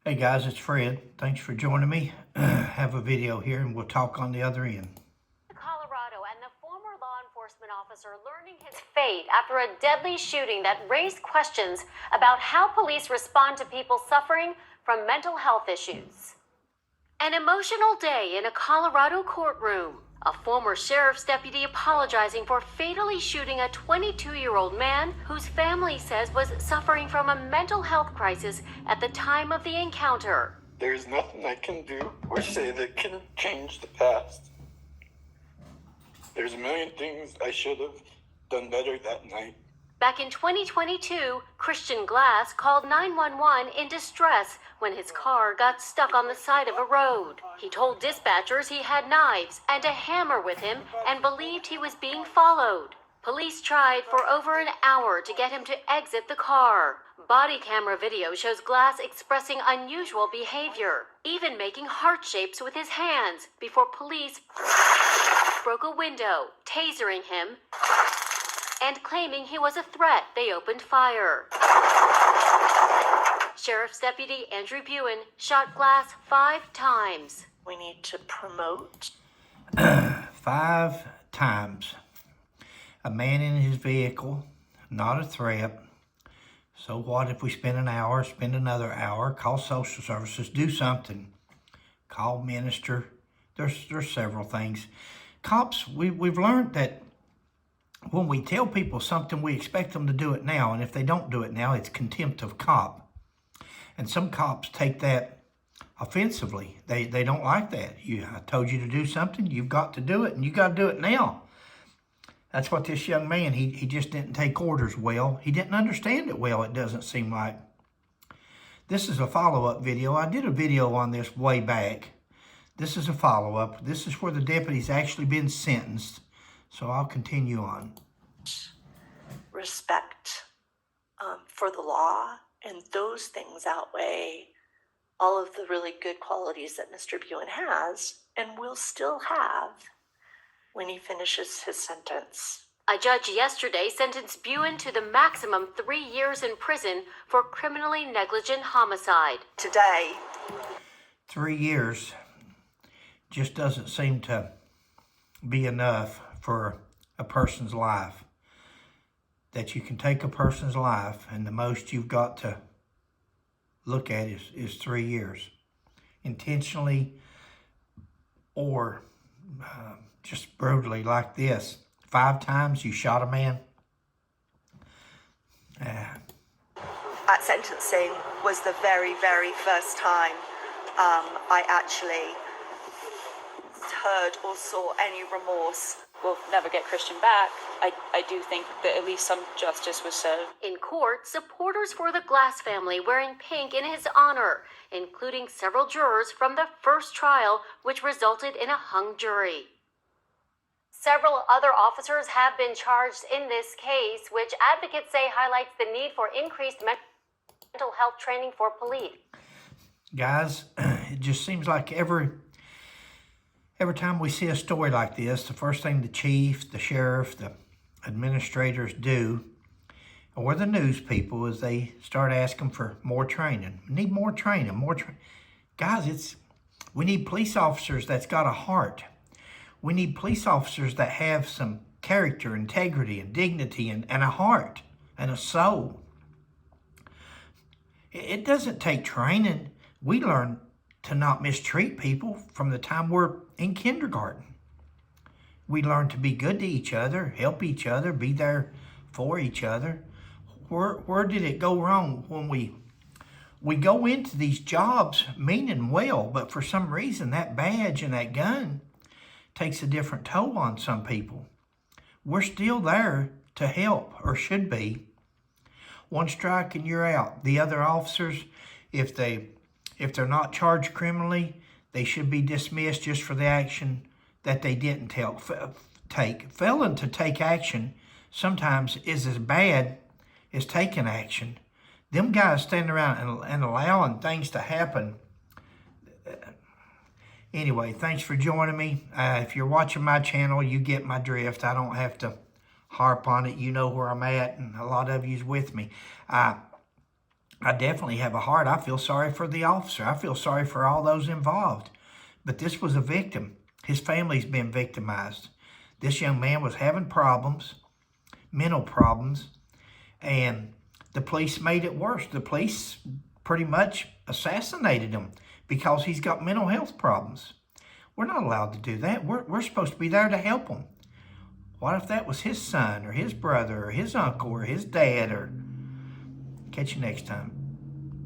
Hey guys, it's Fred. Thanks for joining me. Have a video here and we'll talk on the other end. Colorado, and the former law enforcement officer learning his fate after a deadly shooting that raised questions about how police respond to people suffering from mental health issues. An emotional day in a Colorado courtroom. A former sheriff's deputy apologizing for fatally shooting a 22-year-old man whose family says was suffering from a mental health crisis at the time of the encounter. There's nothing I can do or say that can change the past. There's a million things I should have done better that night. Back in 2022, Christian Glass called 911 in distress when his car got stuck on the side of a road. He told dispatchers he had knives and a hammer with him and believed he was being followed. Police tried for over an hour to get him to exit the car. Body camera video shows Glass expressing unusual behavior, even making heart shapes with his hands before police broke a window, tasering him, and claiming he was a threat, they opened fire. Sheriff's Deputy Andrew Buin shot Glass 5 times. We need to promote. 5 times. A man in his vehicle, not a threat. So what if we spend an hour, spend another hour, call social services, do something. Call minister. There's several things. Cops, we've learned that when we tell people something, we expect them to do it now. And if they don't do it now, it's contempt of cop. And some cops take that offensively. They don't like that. I told you to do something, you've got to do it, and you got to do it now. That's what this young man, he just didn't take orders well. He didn't understand it well, it doesn't seem like. This is a follow-up video. I did a video on this way back. This is a follow-up. This is where the deputy's actually been sentenced. So I'll continue on. Respect for the law, and those things outweigh all of the really good qualities that Mr. Buin has and will still have when he finishes his sentence. A judge yesterday sentenced Buin to the maximum 3 years in prison for criminally negligent homicide. Today, 3 years just doesn't seem to be enough for a person's life. That you can take a person's life and the most you've got to look at is 3 years. Intentionally or just brutally like this. 5 times you shot a man. at sentencing was the very, very first time I actually heard or saw any remorse. We'll never get Christian back. I do think that at least some justice was served. In court, supporters for the Glass family wearing pink in his honor, including several jurors from the first trial, which resulted in a hung jury. Several other officers have been charged in this case, which advocates say highlights the need for increased mental health training for police. Guys, it just seems like every time we see a story like this, the first thing the chief, the sheriff, the administrators do, or the news people, is they start asking for more training. We need more training, Guys, we need police officers that's got a heart. We need police officers that have some character, integrity, and dignity, and a heart, and a soul. It doesn't take training. We learn to not mistreat people from the time we're in kindergarten. We learn to be good to each other, help each other, be there for each other. Where did it go wrong when we go into these jobs meaning well, but for some reason that badge and that gun takes a different toll on some people? We're still there to help, or should be. One strike and you're out. The other officers, if they're not charged criminally, they should be dismissed just for the action that they didn't take. Failing to take action sometimes is as bad as taking action. Them guys standing around and allowing things to happen. Anyway, thanks for joining me. If you're watching my channel, you get my drift. I don't have to harp on it. You know where I'm at, and a lot of you's with me. I definitely have a heart. I feel sorry for the officer. I feel sorry for all those involved. But this was a victim. His family's been victimized. This young man was having problems, mental problems, and the police made it worse. The police pretty much assassinated him because he's got mental health problems. We're not allowed to do that. We're supposed to be there to help him. What if that was his son or his brother or his uncle or his dad? Or catch you next time.